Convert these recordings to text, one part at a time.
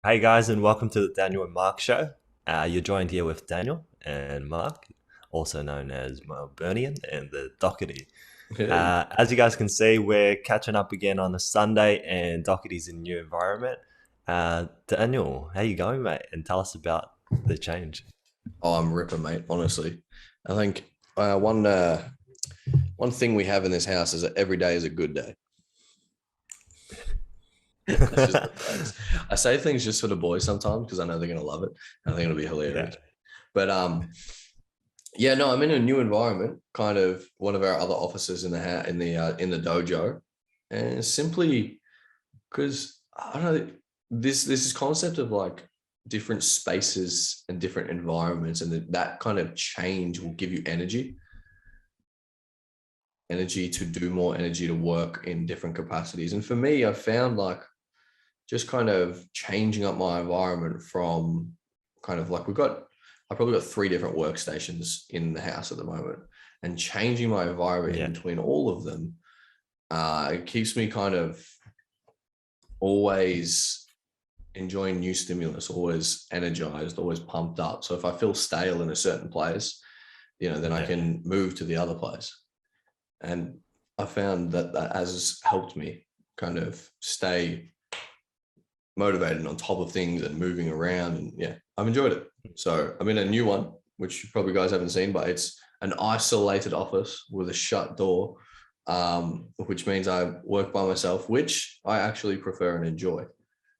Hey guys, and welcome to the Daniel and Mark show. You're joined here with Daniel and Mark, also known as Melburnian and the Doherty. Hey. As you guys can see, we're catching up again on a Sunday, and Doherty's in a new environment. Daniel, how you going, mate? And tell us about the change. Oh, I'm ripping, mate. Honestly, I think one thing we have in this house is that every day is a good day. That's just the phrase. I say things just for the boys sometimes because I know they're gonna love it. And I think it'll be Yeah, hilarious. But yeah, no, I'm in a new environment. Kind of one of our other offices in the dojo, and simply because I don't know this concept of like different spaces and different environments, and that kind of change will give you energy to do more, energy to work in different capacities. And for me, I found like just kind of changing up my environment from kind of like I probably got 3 different workstations in the house at the moment, and changing my environment in yeah, between all of them, it keeps me kind of always enjoying new stimulus, always energized, always pumped up. So if I feel stale in a certain place, then I yeah, can move to the other place. And I found that that has helped me kind of stay motivated and on top of things and moving around. And yeah, I've enjoyed it. So I'm in a new one, which you probably guys haven't seen, but it's an isolated office with a shut door, which means I work by myself, which I actually prefer and enjoy.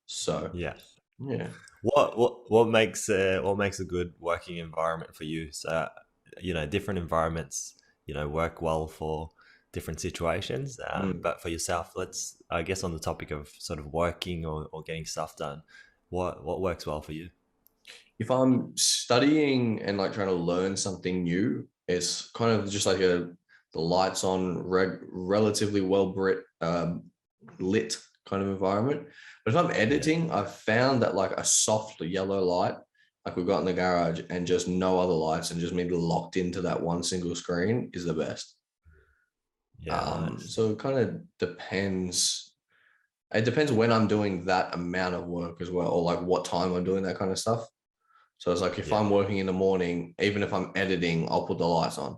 So yeah. yeah. What makes a good working environment for you? So, different environments, work well for different situations. Mm. But for yourself, I guess, on the topic of sort of working or getting stuff done, what works well for you? If I'm studying and like trying to learn something new, it's kind of just like the lights on, relatively lit kind of environment. But if I'm Yeah, editing, I've found that like a soft yellow light, like we've got in the garage, and just no other lights, and just me locked into that one single screen is the best. yeah, nice. So it kind of depends. It depends when I'm doing that amount of work as well, or like what time I'm doing that kind of stuff. So it's like if Yeah, I'm working in the morning, even if I'm editing, I'll put the lights on yeah,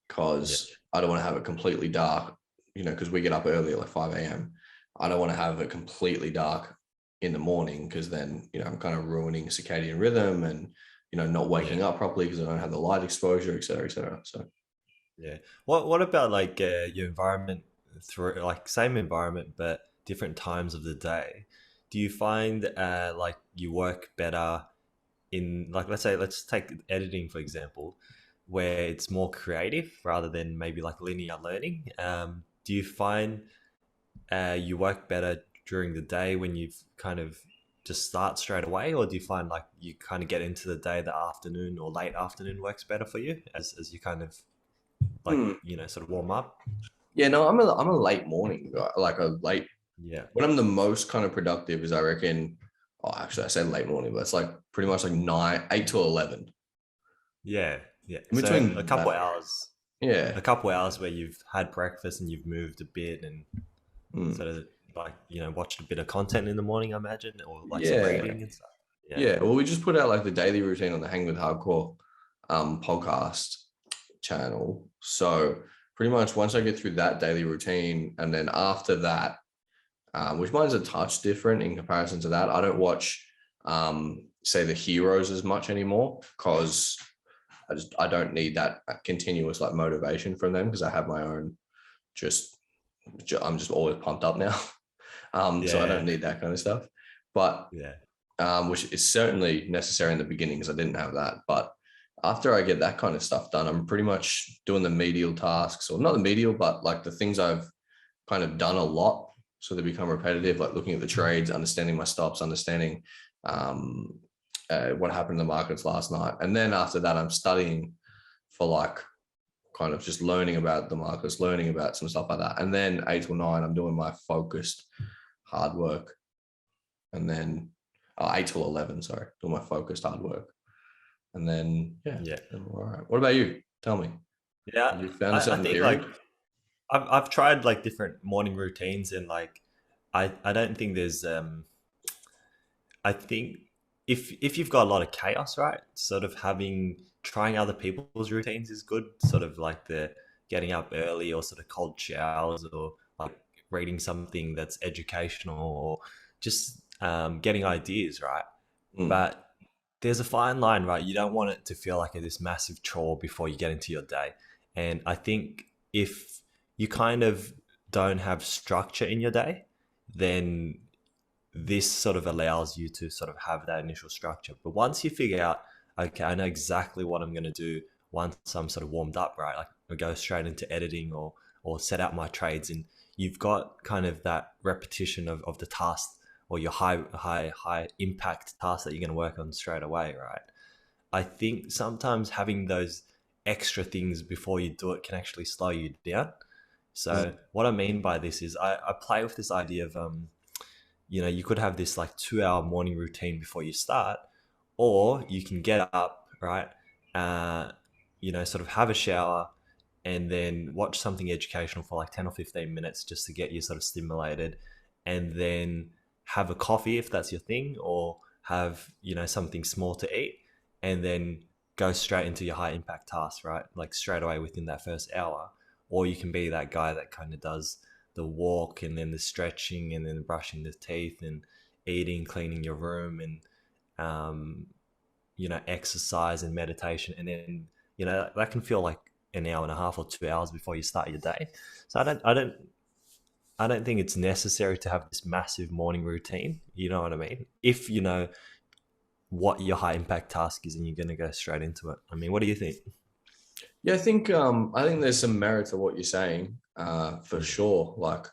because I don't want to have it completely dark, because we get up early at like 5 a.m. I don't want to have it completely dark in the morning because then, I'm kind of ruining circadian rhythm and, not yeah, waking up properly because I don't have the light exposure, et cetera, et cetera. So, yeah. What about like your environment, through like same environment but different times of the day? Do you find like you work better in, like, let's take editing for example, where it's more creative rather than maybe like linear learning? Do you find you work better during the day when you've kind of just start straight away, or do you find like you kind of get into the day, the afternoon or late afternoon works better for you as you kind of like, hmm. sort of warm up? Yeah, no, I'm a late morning guy, like a late, Yeah, when I'm the most kind of productive is I reckon, oh, actually I said late morning, but it's like pretty much like 8 to 11. yeah, yeah. In So between that, yeah. a couple hours where you've had breakfast and you've moved a bit and Mm. sort of like, watched a bit of content in the morning, I imagine, or like some Yeah. reading and stuff. Yeah, Yeah. Well, we just put out like the daily routine on the Hang with Hardcore podcast channel. So pretty much once I get through that daily routine, and then after that, which mine's a touch different in comparison to that, I don't watch say the heroes as much anymore because I don't need that continuous like motivation from them because I have my own just I'm just always pumped up now. So I don't yeah, need that kind of stuff. But yeah, which is certainly necessary in the beginning because I didn't have that. But after I get that kind of stuff done, I'm pretty much doing the medial tasks, or not the medial, but like the things I've kind of done a lot. So they become repetitive, like looking at the trades, understanding my stops, understanding um, what happened in the markets last night. And then after that, I'm studying for like kind of just learning about the markets, learning about some stuff like that. And then 8 till 9, I'm doing my focused hard work. And then 8 till 11, sorry, doing my focused hard work. And then, yeah, yeah, then we're all right. What about you? Tell me, yeah. have you found a I certain think like period? I've tried like different morning routines, and like I don't think there's I think if you've got a lot of chaos, right, sort of having trying other people's routines is good. Sort of like the getting up early or sort of cold showers or like reading something that's educational or just getting ideas, right? Mm, But there's a fine line, right? You don't want it to feel like this massive chore before you get into your day. And I think if you kind of don't have structure in your day, then this sort of allows you to sort of have that initial structure. But once you figure out, okay, I know exactly what I'm going to do once I'm sort of warmed up, right? Like I go straight into editing or set out my trades, and you've got kind of that repetition of the task or your high impact task that you're going to work on straight away, right? I think sometimes having those extra things before you do it can actually slow you down. So mm, what I mean by this is I play with this idea of you could have this like 2 hour morning routine before you start, or you can get up, right? Uh, sort of have a shower and then watch something educational for like 10 or 15 minutes just to get you sort of stimulated, and then have a coffee if that's your thing, or have, something small to eat, and then go straight into your high impact task, right? Like straight away within that first hour. Or you can be that guy that kind of does the walk and then the stretching and then brushing the teeth and eating, cleaning your room, and um, exercise and meditation, and then that can feel like an hour and a half or 2 hours before you start your day. So I don't think it's necessary to have this massive morning routine. You know what I mean? If you know what your high impact task is and you're going to go straight into it. I mean, what do you think? yeah, I think there's some merit to what you're saying, for Mm. sure. Like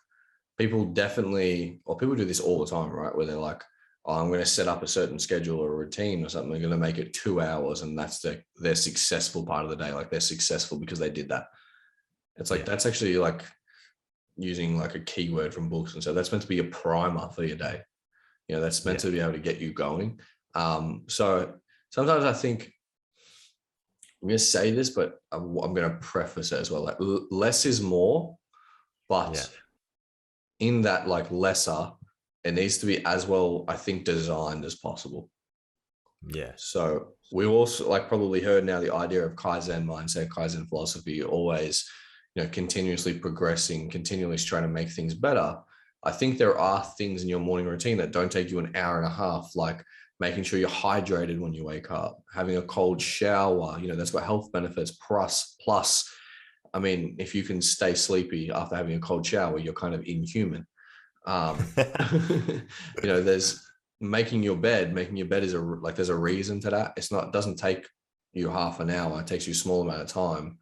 people definitely, or people do this all the time, right? Where they're like, oh, I'm going to set up a certain schedule or a routine or something. They're going to make it 2 hours, and that's their successful part of the day. Like they're successful because they did that. It's like Yeah, that's actually like using like a keyword from books, and so that's meant to be a primer for your day. That's meant yeah, to be able to get you going. So sometimes I think I'm going to say this, but I'm going to preface it as well. Like less is more, yeah, but in that like lesser, it needs to be as well, I think, designed as possible. yeah, So we also like probably heard now the idea of Kaizen mindset, Kaizen philosophy, always, continuously progressing, continually trying to make things better. I think there are things in your morning routine that don't take you an hour and a half, like making sure you're hydrated when you wake up, having a cold shower, that's got health benefits. Plus, I mean, if you can stay sleepy after having a cold shower, you're kind of inhuman. um there's making your bed is there's a reason to that. It doesn't take you half an hour, it takes you a small amount of time,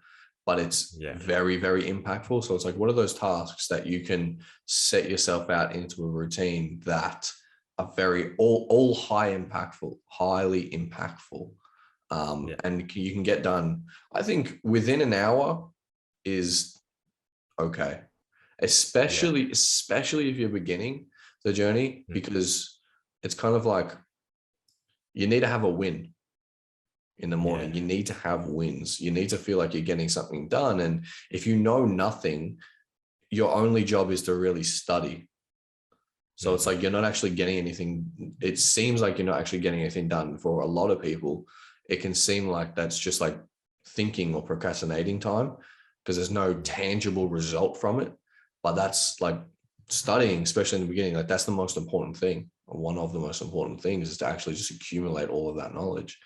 but it's yeah, very, very impactful. So it's like, what are those tasks that you can set yourself out into a routine that are very all highly impactful, yeah, and you can get done, I think, within an hour is okay, yeah, especially if you're beginning the journey, mm, because it's kind of like you need to have a win in the yeah, morning. You need to have wins. You need to feel like you're getting something done. And if you know nothing, your only job is to really study. So it's mm, like you're not actually getting anything. It seems like you're not actually getting anything done. For a lot of people, it can seem like that's just like thinking or procrastinating time, because there's no yeah, tangible result from it. But that's like studying, especially in the beginning, like that's the most important thing. One of the most important things is to actually just accumulate all of that knowledge.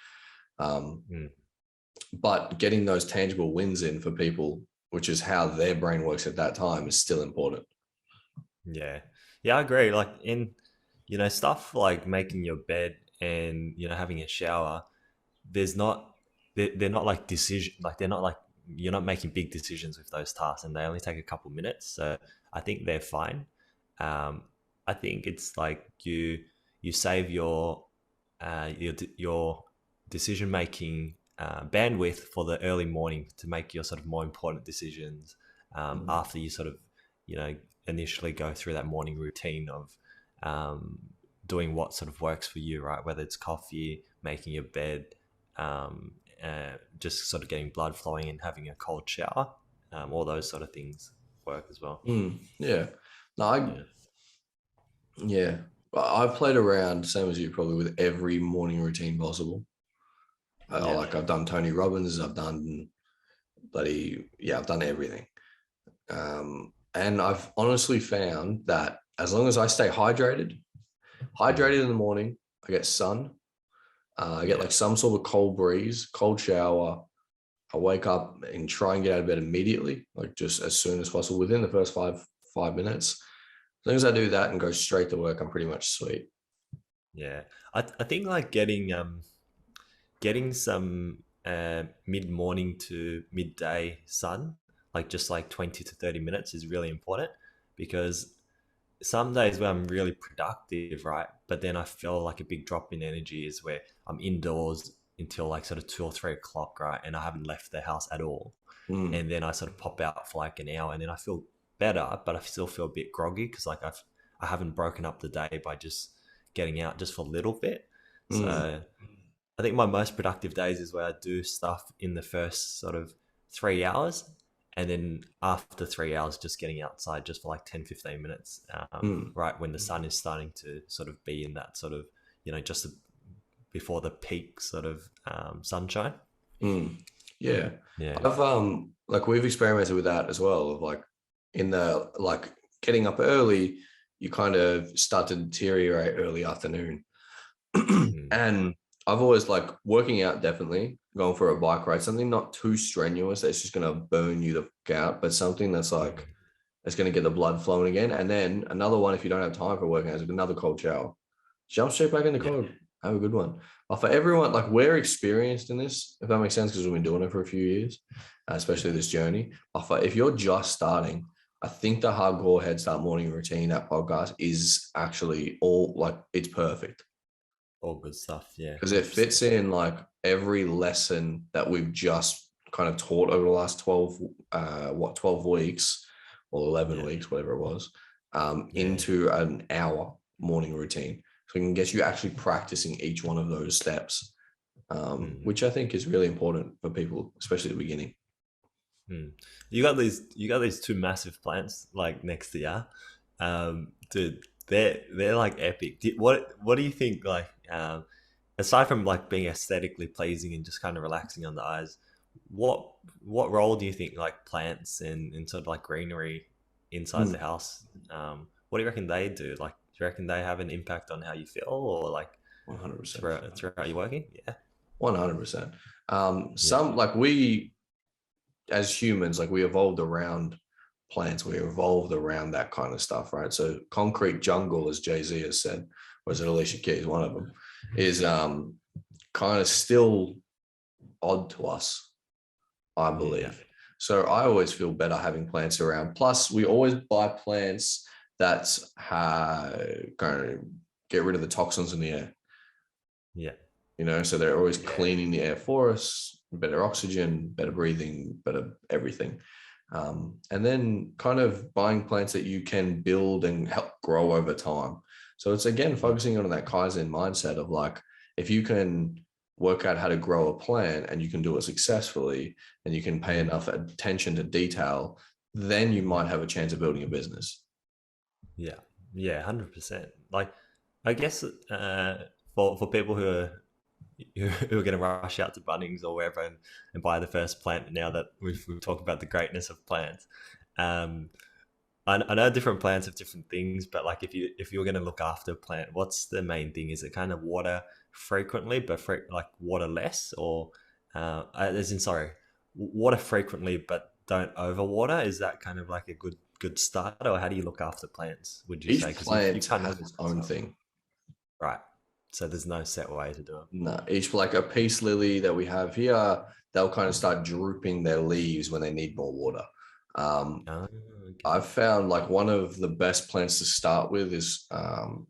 Um, mm, but getting those tangible wins in for people, which is how their brain works at that time, is still important. yeah, yeah. I agree. Like in stuff like making your bed and having a shower, there's not they're not like decision like they're not like you're not making big decisions with those tasks, and they only take a couple minutes, so I think they're fine. um I think it's like you save your decision making bandwidth for the early morning to make your sort of more important decisions, Mm. after you sort of you know initially go through that morning routine of um, doing what sort of works for you, right? Whether it's coffee, making your bed, um, just sort of getting blood flowing and having a cold shower, all those sort of things work as well. Yeah. No, I Yeah, yeah. I've played around, same as you, probably with every morning routine possible. Yeah. Like I've done Tony Robbins, I've done I've done everything. And I've honestly found that as long as I stay hydrated in the morning, I get sun, I get Yeah. like some sort of cold breeze, cold shower. I wake up and try and get out of bed immediately, like just as soon as possible within the first five minutes. As long as I do that and go straight to work, I'm pretty much sweet. Yeah. I think like getting some mid morning to midday sun, like just like 20 to 30 minutes is really important because some days where I'm really productive, right? But then I feel like a big drop in energy is where I'm indoors until like sort of 2 or 3 o'clock, right? And I haven't left the house at all. Mm, And then I sort of pop out for like an hour and then I feel better, but I still feel a bit groggy because like I haven't broken up the day by just getting out just for a little bit. mm, So I think my most productive days is where I do stuff in the first sort of 3 hours. And then after 3 hours, just getting outside just for like 10, 15 minutes, mm, right when the sun is starting to sort of be in that sort of, just before the peak sort of sunshine. mm. Yeah. Yeah. I've like we've experimented with that as well, of like in the like getting up early, you kind of start to deteriorate early afternoon. Mm. And I've always like working out, definitely going for a bike ride, something not too strenuous that's just going to burn you the fuck out, but something that's like it's going to get the blood flowing again. And then another one, if you don't have time for working out, is another cold shower. Jump straight back in the Yeah. cold. Have a good one. But for everyone, like we're experienced in this, if that makes sense, because we've been doing it for a few years, especially Yeah. this journey. But for, if you're just starting, I think the Hardcore Headstart morning routine, that podcast is actually all like it's perfect All good stuff. Yeah. because it 100%. fits in like every lesson that we've just kind of taught over the last 12 weeks or 11 Yeah. weeks, whatever it was, Yeah. into an hour morning routine. So we can get you actually practicing each one of those steps, Mm. which I think is really important for people, especially at the beginning. Mm. You got these two massive plants like next to you. Dude, they're like epic. What do you think like aside from like being aesthetically pleasing and just kind of relaxing on the eyes, what role do you think like plants and sort of like greenery inside Mm, the house, what do you reckon they do? Like, do you reckon they have an impact on how you feel or like 100%. throughout your working? Yeah. 100%. Yeah. Some like we as humans, like we evolved around plants, we evolved around that kind of stuff, right? So concrete jungle, as Jay-Z has said, was it Alicia Keys, one of them, is kind of still odd to us, I Yeah. believe. So I always feel better having plants around. Plus, we always buy plants that kind of get rid of the toxins in the air, Yeah. so they're always cleaning the air for us, better oxygen, better breathing, better everything. And then kind of buying plants that you can build and help grow over time. So it's again Mm. focusing on that Kaizen mindset of like, if you can work out how to grow a plant and you can do it successfully and you can pay Mm. enough attention to detail, then you Mm. might have a chance of building a business. Yeah, yeah, 100%. Like, I guess for people who are going to rush out to Bunnings or wherever and buy the first plant, now that we've talked about the greatness of plants, um, I know different plants have different things, but like if you're going to look after a plant, what's the main thing? Is it kind of water frequently, but like water less, or as in sorry, water frequently but don't overwater? Is that kind of like a good start, or how do you look after plants? Would you say? Each Because you've plant kind of has its own thing. right, so there's no set way to do it. No, each like a peace lily that we have here, they'll kind of start drooping their leaves when they need more water. Um, Oh, okay. I've found like one of the best plants to start with is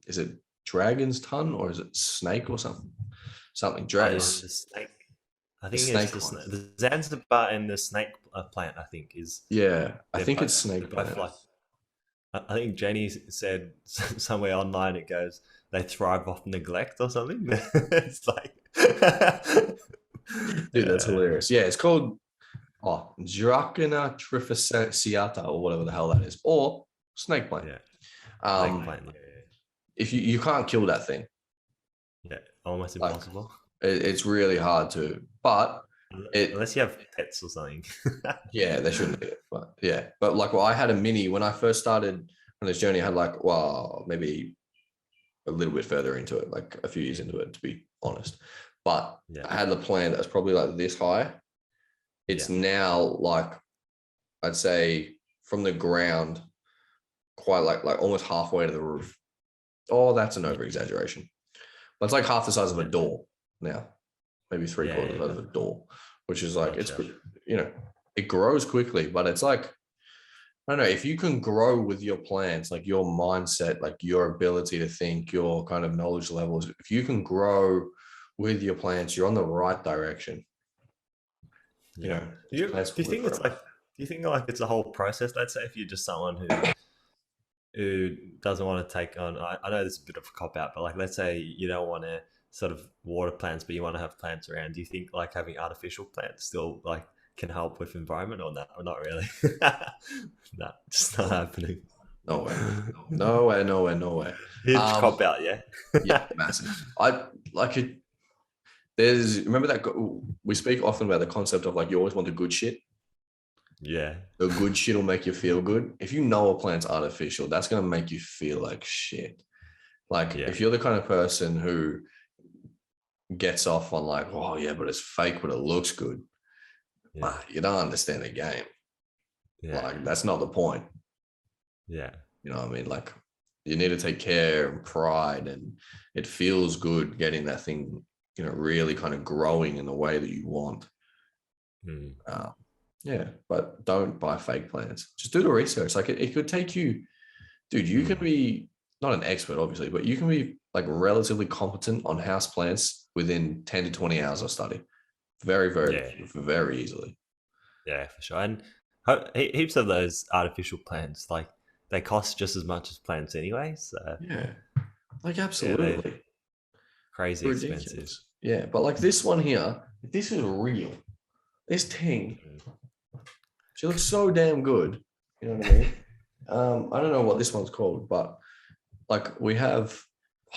it dragon's tongue or is it snake or something? Something. Oh yeah, the snake. I The think it's snake the one. the Zanzibar and the snake plant. I think is Yeah, I they're think it's both snake they're both plant. like I think Jenny said somewhere online it goes they thrive off neglect or something. It's like Dude, that's uh, hilarious. Yeah, it's called Dracena trifasciata or whatever the hell that is, or snake plant. yeah, snake Um, plant. Yeah, if you can't kill that thing. Yeah, almost Like impossible. it's really hard to, but it, Unless you have pets or something. yeah, they shouldn't be. But yeah, but like, well, I had a mini when I first started on this journey. I had like, well, maybe a little bit further into it, like a few years into it, to be honest. But Yeah, I had the plant that was probably like this high. It's yeah, now like, I'd say from the ground, quite like almost halfway to the roof. Oh, that's an yeah, over exaggeration. But it's like half the size of a yeah, door now, maybe three yeah, quarters yeah. the size of a door, which is like, it's Gotcha. good. You know, it grows quickly, but it's like, I don't know, if you can grow with your plants, like your mindset, like your ability to think, your kind of knowledge levels, if you can grow with your plants, you're on the right direction. You Yeah. know, Do these you plants do you will live think it's forever. like do you think like it's a whole process? Let's say if you're just someone who doesn't want to take on I know this is a bit of a cop out, but like let's say you don't want to sort of water plants, but you want to have plants around. Do you think like having artificial plants still like can help with environment or not? Or not really? No, just not No, happening. no way. No way, no way, no way. Huge cop out, yeah. Yeah, massive. I like it. There's, remember that we speak often about the concept of like, you always want the good shit. Yeah, The good shit will make you feel good. If you know a plant's artificial, that's going to make you feel like shit. Like yeah, if you're the kind of person who gets off on like, oh yeah, but it's fake, but it looks good. yeah, You don't understand the game. yeah, Like that's not the point. yeah, You know what I mean? Like you need to take care and pride, and it feels good getting that thing, you know, really kind of growing in the way that you want. mm, Uh, yeah, but don't buy fake plants. Just do the research. Like it could take you, dude, you can mm. be not an expert, obviously, but you can be like relatively competent on house plants within 10 to 20 hours of study. Very, very, Yeah, very easily. yeah, for sure. And heaps of those artificial plants, like they cost just as much as plants anyway. So Yeah, like yeah, they're absolutely crazy expensive. ridiculous. Yeah, but like this one here, this is real. This thing, Mm. she looks so damn good. You know what I mean? I don't know what this one's called, but like we have,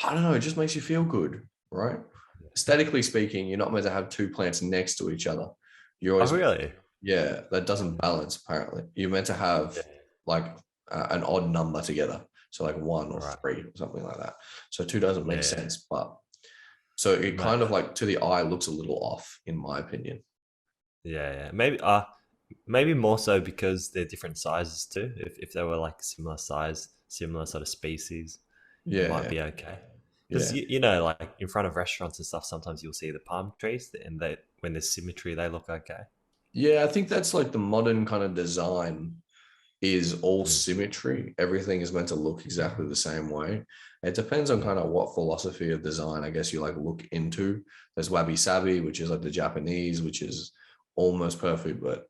I don't know, it just makes you feel good, right? Aesthetically speaking, you're not meant to have two plants next to each other. You're Oh, always, really? yeah, that doesn't balance apparently. You're meant to have Yeah. like an odd number together. So like one or Right. three or something like that. So two doesn't make Yeah. sense, but so it Mate. kind of like to the eye looks a little off in my opinion. Yeah, yeah. Maybe more so because they're different sizes too. If they were like similar size, similar sort of species, it might Yeah, be okay. Because yeah. you know, like in front of restaurants and stuff, sometimes you'll see the palm trees, and they when there's symmetry, they look okay. Yeah, I think that's like the modern kind of design is all Mm. symmetry. Everything is meant to look exactly the same way. It depends on Yeah, kind of what philosophy of design, I guess, you like look into. There's wabi sabi, which is like the Japanese, which is almost perfect, but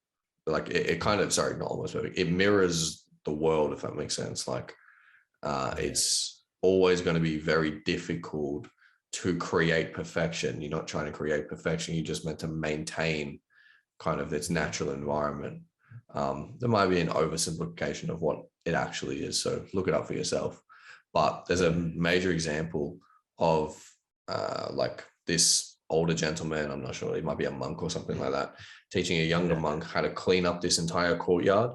like it kind of, sorry, not almost perfect. It mirrors the world, if that makes sense. Like yeah, it's always going to be very difficult to create perfection. You're not trying to create perfection. You're just meant to maintain kind of its yeah, natural environment. There might be an oversimplification of what it actually is. So look it up for yourself. But there's a yeah, major example of like this older gentleman, I'm not sure, he might be a monk or something like that, teaching a younger yeah, monk how to clean up this entire courtyard.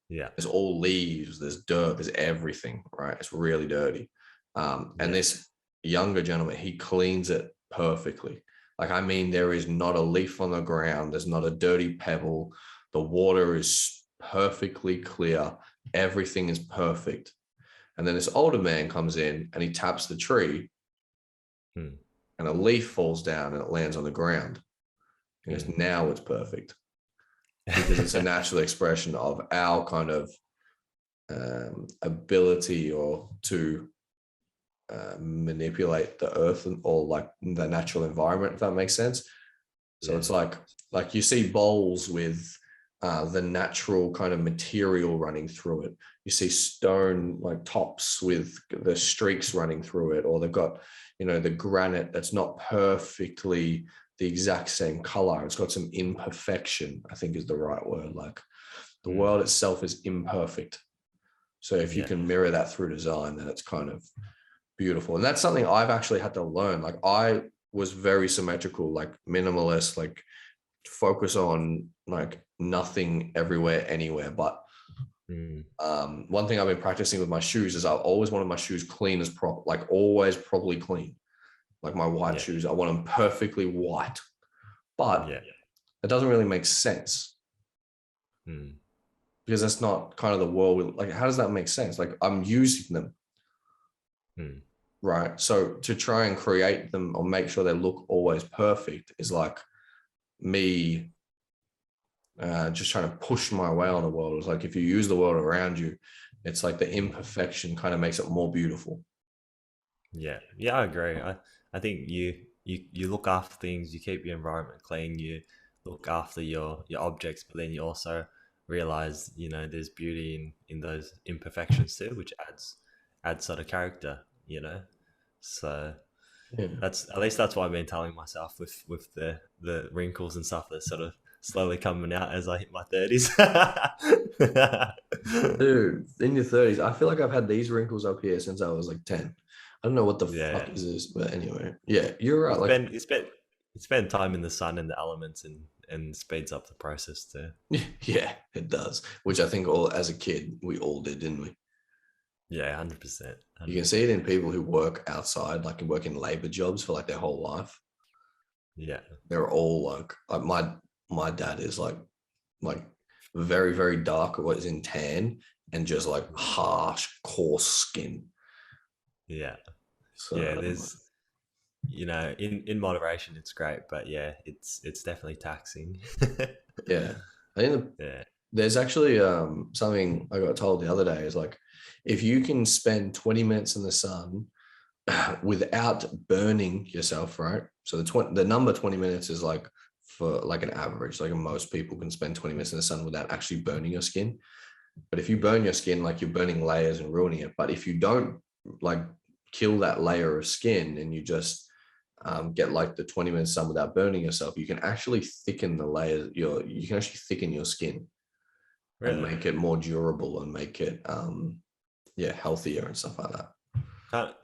yeah, There's all leaves, there's dirt, there's everything, right? It's really dirty. And yeah, this younger gentleman, he cleans it perfectly. Like, I mean, there is not a leaf on the ground, there's not a dirty pebble. The water is perfectly clear, everything is perfect. And then this older man comes in and he taps the tree, mm, and a leaf falls down and it lands on the ground. And mm. now it's perfect because it's a natural expression of our kind of ability or to manipulate the earth or like the natural environment, if that makes sense. So Yeah, it's like you see bowls with the natural kind of material running through it. You see stone like tops with the streaks running through it, or they've got, you know, the granite that's not perfectly the exact same color. It's got some imperfection, I think is the right word. Like the mm, world itself is imperfect. So if you yeah, can mirror that through design, then it's kind of beautiful. And that's something I've actually had to learn. Like I was very symmetrical, like minimalist, like focus on like nothing everywhere, anywhere. But Mm. one thing I've been practicing with my shoes is I've always wanted my shoes clean as like always properly clean. Like my white Yeah. shoes, I want them perfectly white. But Yeah. it doesn't really make sense Mm. because that's not kind of the world. Like, how does that make sense? Like I'm using them, Mm. right? So to try and create them or make sure they look always perfect is like me just trying to push my way on the world. It's like if you use the world around you, it's like the imperfection kind of makes it more beautiful. Yeah. Yeah, I agree. I think you look after things, you keep your environment clean, you look after your objects, but then you also realize, there's beauty in those imperfections too, which adds sort of character, So Yeah. that's at least that's what I've been telling myself with the wrinkles and stuff that's sort of slowly coming out as I hit my 30s. Dude, in your 30s, I feel like I've had these wrinkles up here since I was like 10. I don't know what the Yeah. fuck is this, but anyway, yeah, you're You right. Like, spend you spend you spend time in the sun and the elements and speeds up the process too. yeah, it does. Which I think all as a kid we all did, didn't we? Yeah, 100%, You can see 100%. it in people who work outside, like work in labor jobs for like their whole life. Yeah, They're all like my dad is like very very dark, what is in tan, and just like harsh, coarse skin. yeah, yeah. So There's in moderation, it's great, but yeah, it's definitely taxing. yeah, I think Yeah, there's actually something I got told the other day is like if you can spend 20 minutes in the sun without burning yourself, right? So the number 20 minutes is like for like an average, like most people can spend 20 minutes in the sun without actually burning your skin. But if you yeah, burn your skin, like you're burning layers and ruining it. But if you don't like kill that layer of skin and you just get like the 20 minutes sun without burning yourself, you can actually thicken the layers. You can actually thicken your skin and really. make it more durable and make it yeah, healthier and stuff like that.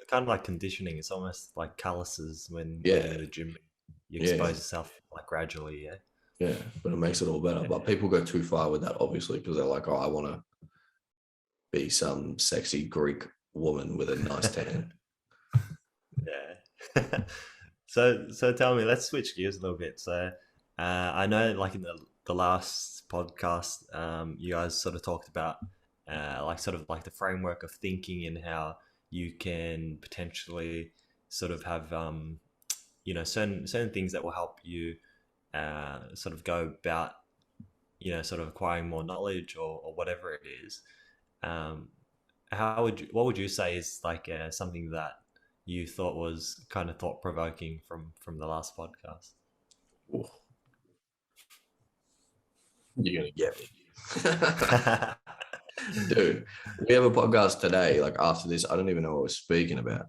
Kind of like conditioning. It's almost like calluses when Yeah, in the gym, you yeah, expose yourself like gradually. Yeah, yeah. But it makes it all better. But people go too far with that, obviously, because they're like, oh, I want to be some sexy Greek woman with a nice tan. yeah. So tell me, let's switch gears a little bit. So I know, like in the last podcast, you guys sort of talked about like sort of like the framework of thinking and how you can potentially sort of have certain things that will help you sort of go about sort of acquiring more knowledge or whatever it is. Um, what would you say is like something that you thought was kind of thought provoking from the last podcast? Ooh, you're gonna get me. Dude, we have a podcast today. Like after this, I don't even know what we're speaking about.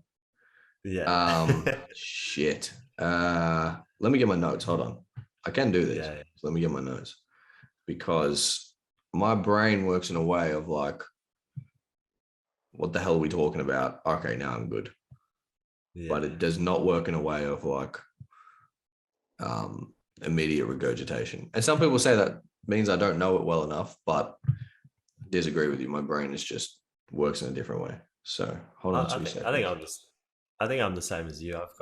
Yeah. Shit. Let me get my notes. Hold on. I can do this. Yeah. So let me get my notes because my brain works in a way of like, what the hell are we talking about? Okay, now I'm good. But Yeah. it does not work in a way of like immediate regurgitation. And some people say that means I don't know it well enough, but I disagree with you. My brain is just works in a different way. So hold on I, I two think I think seconds. I'm just I think I'm the same as you. I've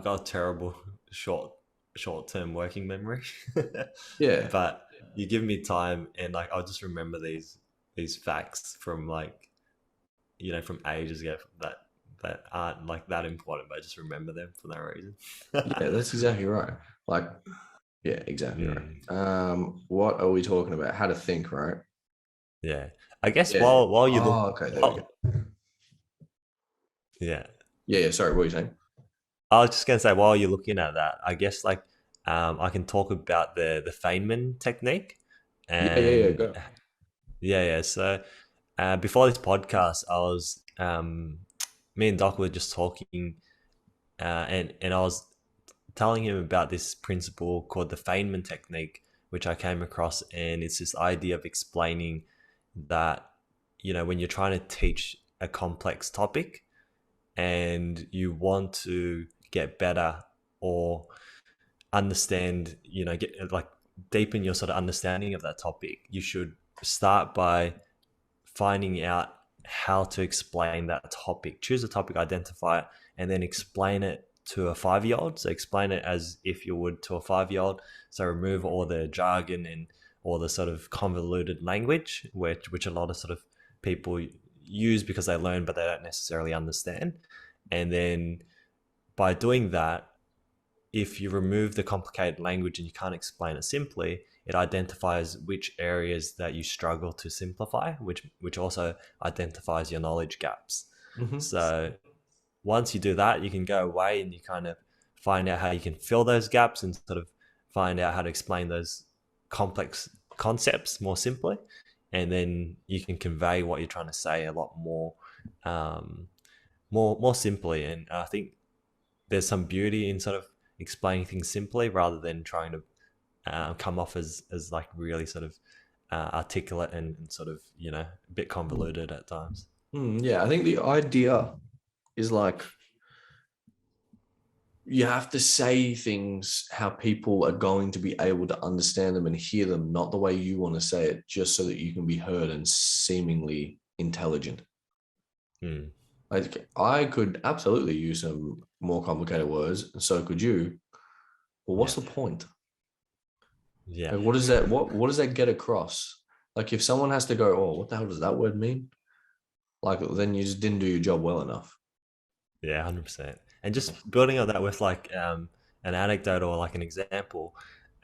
got a terrible short term working memory. Yeah. But you give me time and like I'll just remember these facts from like from ages ago that aren't like that important, but I just remember them for no reason. Yeah, that's exactly right. Like, yeah, exactly right. Mm, What are we talking about? How to think, right? yeah, I guess Yeah. while you look, Oh, okay, there we go. while, yeah, Yeah, yeah. Sorry, what were you saying? I was just gonna say while you're looking at that, I guess like I can talk about the Feynman technique, Yeah, yeah, yeah. and Go. yeah. So before this podcast, I was me and Doc were just talking, and I was telling him about this principle called the Feynman Technique, which I came across, and it's this idea of explaining that when you're trying to teach a complex topic, and you want to get better or understand, get like deepen your sort of understanding of that topic, you should start by finding out how to explain that topic. Choose a topic, identify it, and then explain it to a 5-year old. So explain it as if you would to a 5-year old. So remove all the jargon and all the sort of convoluted language, which a lot of sort of people use because they learn, but they don't necessarily understand. And then by doing that, if you remove the complicated language and you can't explain it simply, it identifies which areas that you struggle to simplify, which also identifies your knowledge gaps. Mm-hmm. So once you do that, you can go away and you kind of find out how you can fill those gaps and sort of find out how to explain those complex concepts more simply. And then you can convey what you're trying to say a lot more simply. And I think there's some beauty in sort of explaining things simply rather than trying to come off as like really sort of articulate and sort of a bit convoluted at times. Yeah, I think the idea is like you have to say things how people are going to be able to understand them and hear them, not the way you want to say it, just so that you can be heard and seemingly intelligent. Mm. Like I could absolutely use some more complicated words, and so could you. Well, what's Yeah, the point? yeah, Like, what does that what does that get across? Like if someone has to go, oh, what the hell does that word mean? Like then you just didn't do your job well enough. yeah, 100%. And just building on that with like an anecdote or like an example,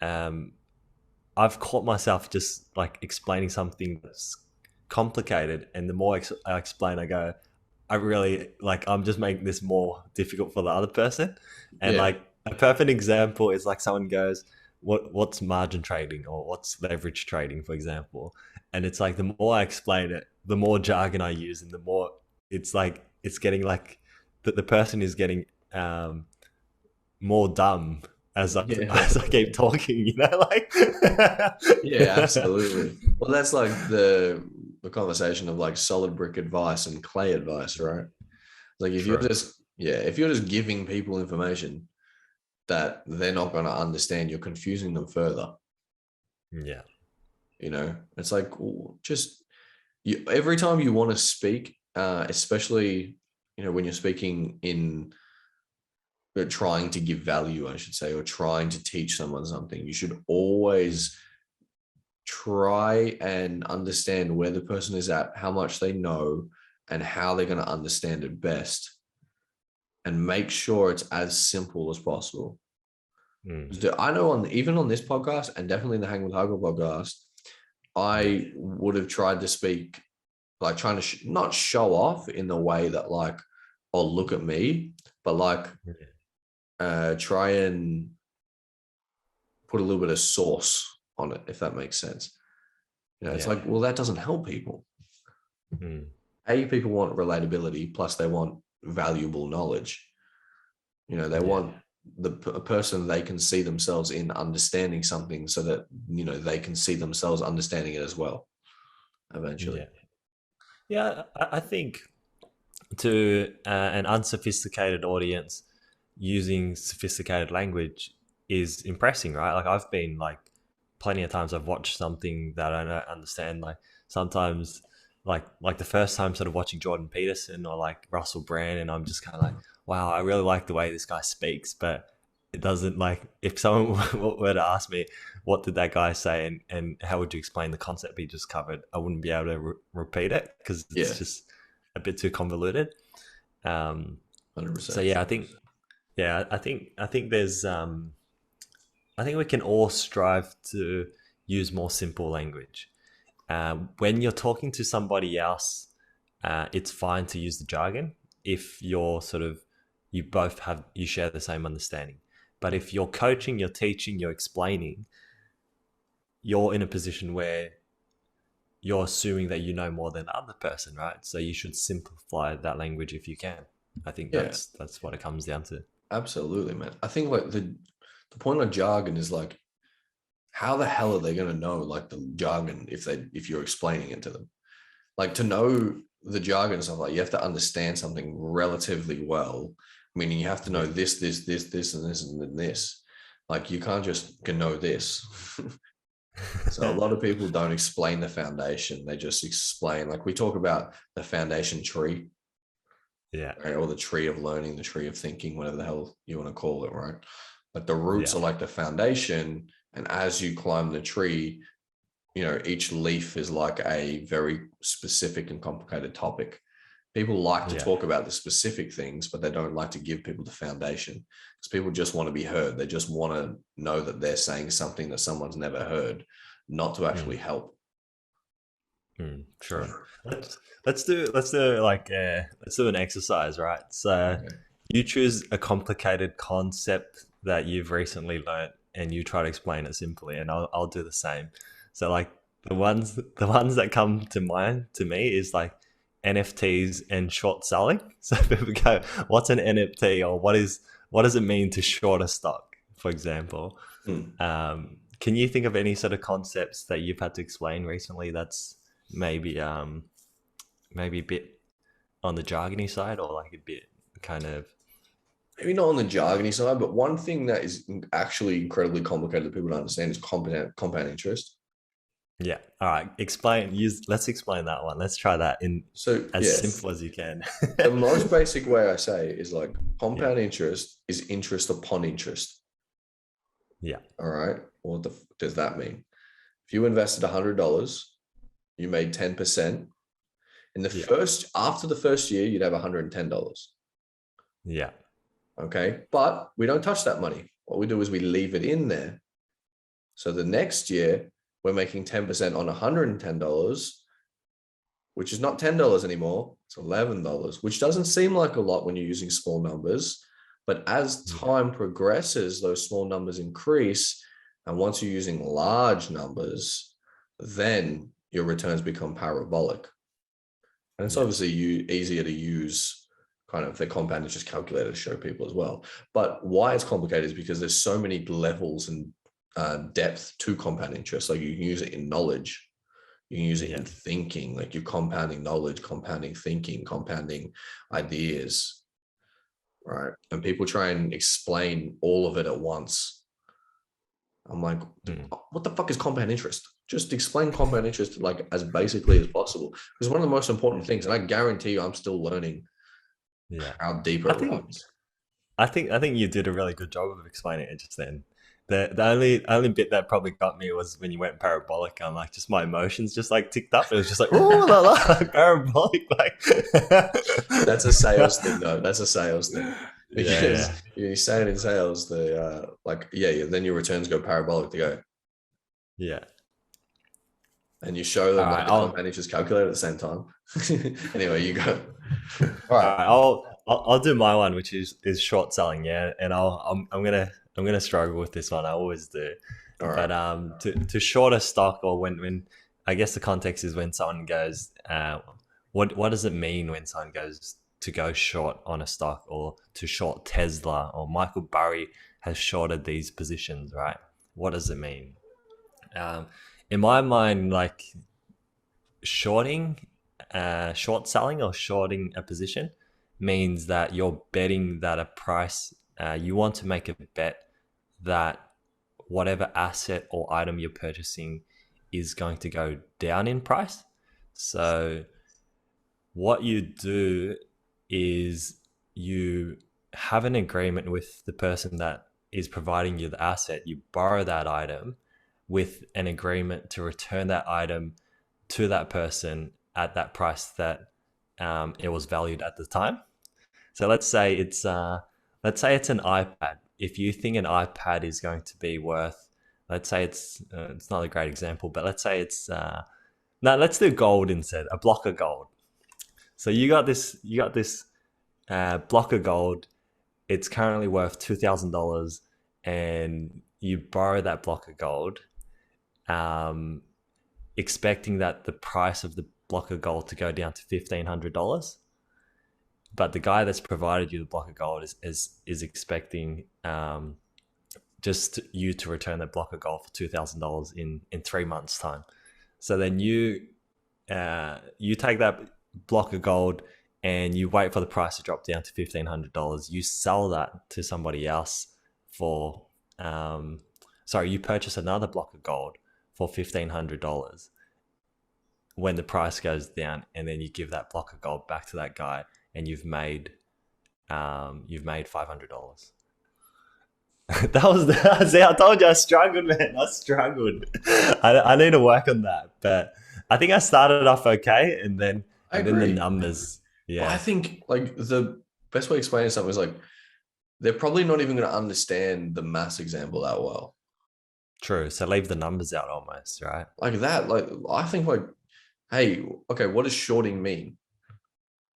um, I've caught myself just like explaining something that's complicated, and the more I explain, I go, I really like I'm just making this more difficult for the other person. And Yeah. like a perfect example is like someone goes, what's margin trading or what's leverage trading, for example. And it's like the more I explain it, the more jargon I use, and the more it's like it's getting like the person is getting more dumb as Yeah. as I keep talking, like Yeah, absolutely. Well, that's like the conversation of like solid brick advice and clay advice, right? Like True. if you're just giving people information that they're not going to understand, you're confusing them further. Yeah. It's like just every time you want to speak, especially when you're speaking in trying to give value, I should say, or trying to teach someone something, you should always try and understand where the person is at, how much they know, and how they're going to understand it best, and make sure it's as simple as possible. Mm. I know even on this podcast and definitely in the Hang with Hardcore podcast, Yeah. I would have tried to speak like trying to not show off in the way that like, oh, look at me, but like try and put a little bit of sauce on it, if that makes sense. It's Yeah. like, well, that doesn't help people. Mm. People want relatability, plus they want valuable knowledge. They Yeah. want a person they can see themselves in understanding something so that, they can see themselves understanding it as well, eventually. Yeah. Yeah. I think to an unsophisticated audience, using sophisticated language is impressing, right? Like I've been like plenty of times I've watched something that I don't understand. Like sometimes, like the first time sort of watching Jordan Peterson or like Russell Brand, and I'm just kind of like, wow, I really like the way this guy speaks, but it doesn't like if someone were to ask me what did that guy say and how would you explain the concept he just covered, I wouldn't be able to repeat it because Yeah, it's just a bit too convoluted. Um, so 100%. yeah, I think there's I think we can all strive to use more simple language. When you're talking to somebody else, it's fine to use the jargon if you share the same understanding. But if you're coaching, you're teaching, you're explaining, you're in a position where you're assuming that you know more than the other person, right? So you should simplify that language if you can. I think Yeah, that's what it comes down to. absolutely, man. I think like the point of jargon is like, how the hell are they going to know like the jargon if you're explaining it to them? Like to know the jargon and stuff, like you have to understand something relatively well, meaning you have to know Yeah. this, and this, and this. Like you can't just know this. So a lot of people don't explain the foundation. They just explain, like we talk about the foundation tree, Yeah. right? Or the tree of learning, the tree of thinking, whatever the hell you want to call it, right? But the roots Yeah. are like the foundation. And as you climb the tree, each leaf is like a very specific and complicated topic. People like to Yeah. talk about the specific things, but they don't like to give people the foundation because people just want to be heard. They just want to know that they're saying something that someone's never heard, not to actually Mm. help. So, Sure. Let's do like let's do an exercise, right? So okay. you choose a complicated concept that you've recently learnt and you try to explain it simply, and I'll do the same. So like the ones that come to mind to me is like NFTs and short selling. So people go, what's an NFT, or what does it mean to short a stock, for example? Hmm. Can you think of any sort of concepts that you've had to explain recently that's maybe maybe a bit on the jargony side, or like a bit kind of Maybe not on the jargony side, but one thing that is actually incredibly complicated that people don't understand is compound interest. yeah. All right, explain. Use let's explain that one. Let's try that in So as yes, simple as you can. the most basic way I say is like Yeah, compound interest is interest upon interest. yeah, All right. What does that mean? If you invested $100, you made 10%. In the yeah, first, after the first year, you'd have $110. yeah, Okay. But we don't touch that money. What we do is we leave it in there. So the next year, we're making 10% on $110, which is not $10 anymore. It's $11, which doesn't seem like a lot when you're using small numbers. But as yeah, time progresses, those small numbers increase. And once you're using large numbers, then your returns become parabolic. And it's yeah, obviously easier to use kind of the compound interest calculator to show people as well. But why it's complicated is because there's so many levels and depth to compound interest. Like you can use it in knowledge, you can use it yeah, in thinking, like you're compounding knowledge, compounding thinking, compounding ideas, right? And people try and explain all of it at once. I'm like, mm, what the fuck is compound interest? Just explain compound interest like as basically as possible. It's one of the most important things, and I guarantee you, I'm still learning yeah. how deeper I it think runs. I think you did a really good job of explaining it just then. The only bit that probably got me was when you went parabolic. I'm like, just my emotions just like ticked up. It was just like, oh la la, parabolic, like. That's a sales thing, though. That's a sales thing Yeah, because yeah, you say it in sales, the like, yeah, then your returns go parabolic to go, yeah. and you show All them like right, the compound interest calculator at the same time. Anyway, you go. All all right, right. I'll do my one, which is short selling. Yeah, and I'm gonna struggle with this one. I always do. all right. But to short a stock, or when I guess the context is when someone goes, what does it mean when someone goes to go short on a stock, or to short Tesla, or Michael Burry has shorted these positions, right? What does it mean? Um, in my mind, like shorting, short selling or shorting a position means that you're betting that a price, you want to make a bet that whatever asset or item you're purchasing is going to go down in price. So what you do is you have an agreement with the person that is providing you the asset. You borrow that item with an agreement to return that item to that person at that price that it was valued at the time. So let's say it's an iPad. If you think an iPad is going to be worth, let's say it's not a great example, but let's say it's no, let's do gold instead. A block of gold. So you got this block of gold. It's currently worth $2,000, and you borrow that block of gold, um, expecting that the price of the block of gold to go down to $1,500. But the guy that's provided you the block of gold is expecting just you to return that block of gold for $2,000 in 3 months time. So then you take that block of gold and you wait for the price to drop down to $1,500. You sell that to somebody else for, sorry, you purchase another block of gold for $1,500 when the price goes down, and then you give that block of gold back to that guy, and you've made $500. That was the, see, I told you I struggled, man. I struggled. I need to work on that, but I think I started off okay, I and then the agree. numbers, But I yeah, think like the best way of explaining something is like they're probably not even going to understand the mass example that well. true. So leave the numbers out almost, right? Like that, like I think like, hey, okay, what does shorting mean?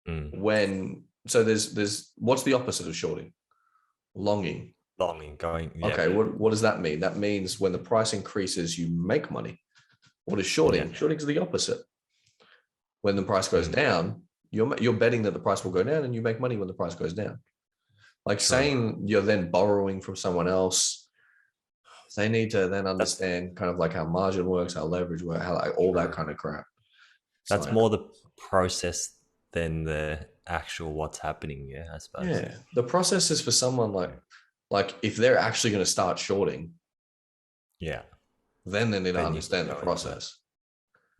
Mm. When so there's what's the opposite of shorting? Longing. Longing, going, yep, Okay, what does that mean? That means when the price increases, you make money. What is yeah, shorting? Shorting is the opposite. When the price goes mm. down, you're betting that the price will go down, and you make money when the price goes down. Like True. saying you're then borrowing from someone else, they need to then That's understand kind of like how margin works, how leverage works, how like all that true. kind of crap. It's That's like, more the process than the actual what's happening. Yeah, I suppose. yeah, the process is for someone like if they're actually going to start shorting, Yeah. then they need to Then you can understand the go into it. process.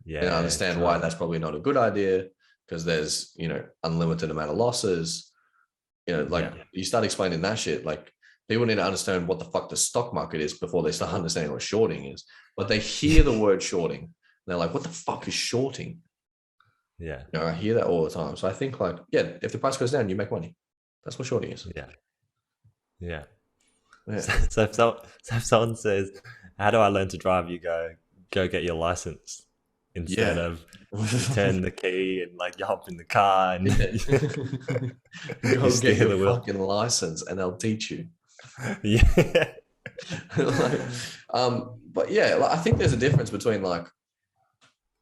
They Yeah, understand why true. that's probably not a good idea because there's unlimited amount of losses. Like Yeah. you start explaining that shit, like people need to understand what the fuck the stock market is before they start understanding what shorting is. But they hear the word shorting, and they're like, "What the fuck is shorting?" Yeah. I hear that all the time. So I think like, yeah, if the price goes down, you make money. That's what shorting is. Yeah. Yeah. Yeah. So if someone says, "How do I learn to drive?" You go get your license instead Yeah. of you turn the key and like you hop in the car and Yeah. you Go get steer your the wheel. fucking license and they'll teach you. Yeah. Like, but yeah, like, I think there's a difference between like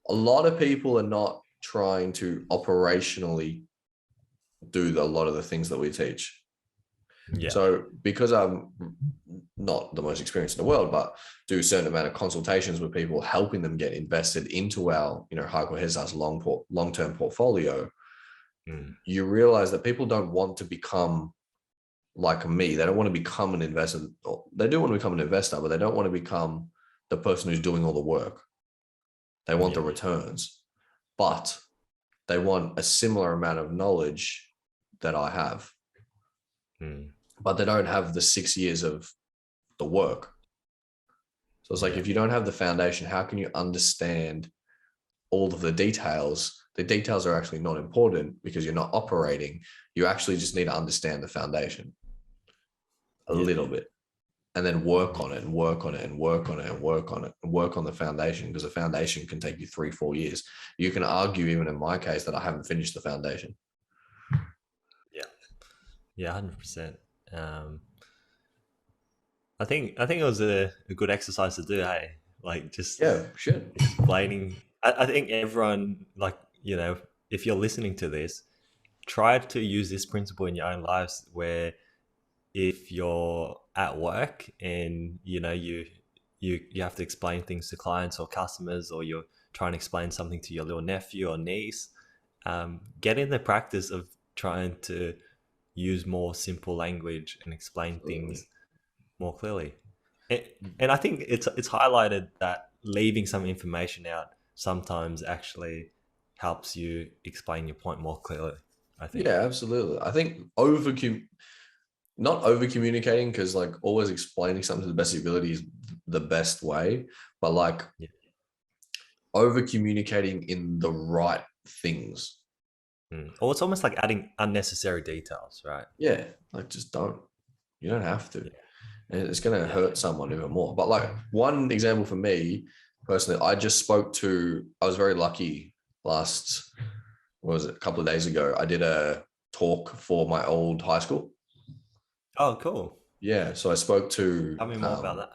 a lot of people are not trying to operationally do a lot of the things that we teach. Yeah. So because I'm not the most experienced in the world, but do a certain amount of consultations with people, helping them get invested into our, Hardcore Headstart's long-term portfolio, Mm. you realize that people don't want to become like me. They don't want to become an investor. They do want to become an investor, but they don't want to become the person who's doing all the work. They want the Yeah. returns, but they want a similar amount of knowledge that I have, Mm. but they don't have the 6 years of the work. So it's like, Yeah. if you don't have the foundation, how can you understand all of the details? The details are actually not important because you're not operating. You actually just need to understand the foundation a Yeah. little bit, and then work Yeah. on it and work on it and work on it and work on it and work on the foundation, because the foundation can take you 3-4 years. You can argue, even in my case, that I haven't finished the foundation. Yeah. Yeah. 100%. Um, I think it was a good exercise to do. Hey, like just Yeah, shit. explaining. I think everyone, like, if you're listening to this, try to use this principle in your own lives. Where if you're at work and you have to explain things to clients or customers, or you're trying to explain something to your little nephew or niece, get in the practice of trying to use more simple language and explain things Absolutely. more clearly. And I think it's highlighted that leaving some information out sometimes actually helps you explain your point more clearly, I think. Yeah, absolutely. I think not over communicating, because like always explaining something to the best of your ability is the best way, but like Yeah. over communicating in the right things. Or it's almost like adding unnecessary details, right? Yeah, like just don't. You don't have to. Yeah. And it's going to Yeah. hurt someone even more. But like one example for me personally, I was very lucky last, what was it, a couple of days ago. I did a talk for my old high school. Oh, cool. Yeah. So I spoke to, Tell me more about that.